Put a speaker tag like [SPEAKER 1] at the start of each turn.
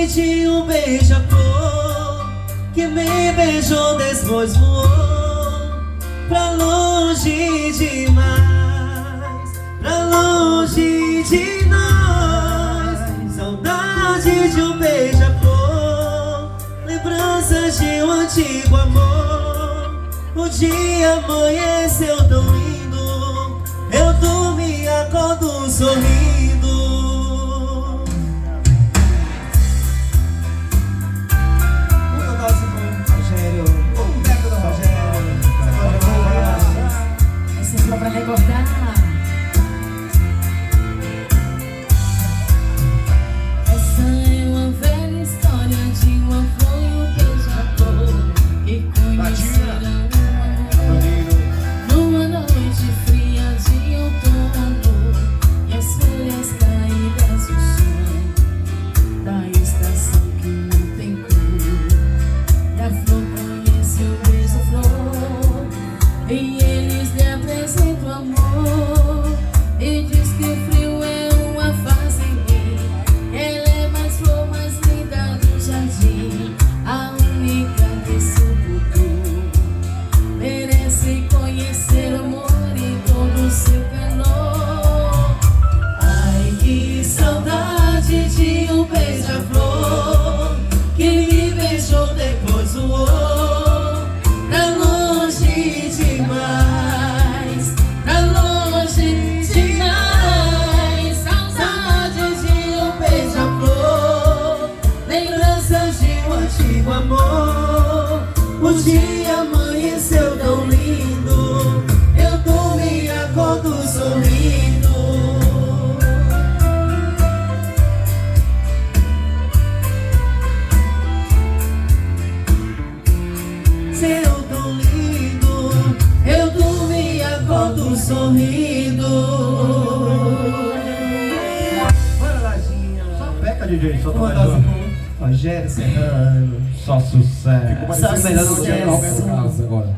[SPEAKER 1] de um beija-flor que me beijou, depois voou pra longe demais, pra longe de nós. Saudade de um beija-flor, lembranças de um antigo amor. O dia amanheceu tão lindo, eu dormi e acordo sorrindo.
[SPEAKER 2] Essa é só pra recordar. Essa é uma velha história de uma flor e um beija-flor que conheceram numa noite fria de outono, e as folhas caídas no chão da estação que não tem cor. E a flor conhece o beija-flor, e eles lhe apresentam amor, e diz que o frio é uma fase em mim. Ela é mais flor, mais linda do jardim, a única que suportou. Merece conhecer o amor em todo o seu calor. Ai, que saudade de um beija-flor que me beijou, depois voou pra longe demais, pra longe demais. Saudade de um beija-flor, lembranças de um antigo amor. O dia amanheceu tão lindo, eu dormi e acordo sorrindo. Seu tão lindo, eu dormi e acordo sorrindo.
[SPEAKER 3] Bora, Lajinha.
[SPEAKER 4] Só peca, DJ, só
[SPEAKER 3] Uma
[SPEAKER 4] mais
[SPEAKER 3] das
[SPEAKER 4] uma.
[SPEAKER 3] Rogério Serrano.
[SPEAKER 4] Só sucesso.
[SPEAKER 3] Ficou parecendo melhor do que
[SPEAKER 2] sucesso.
[SPEAKER 3] Roberto Carlos agora.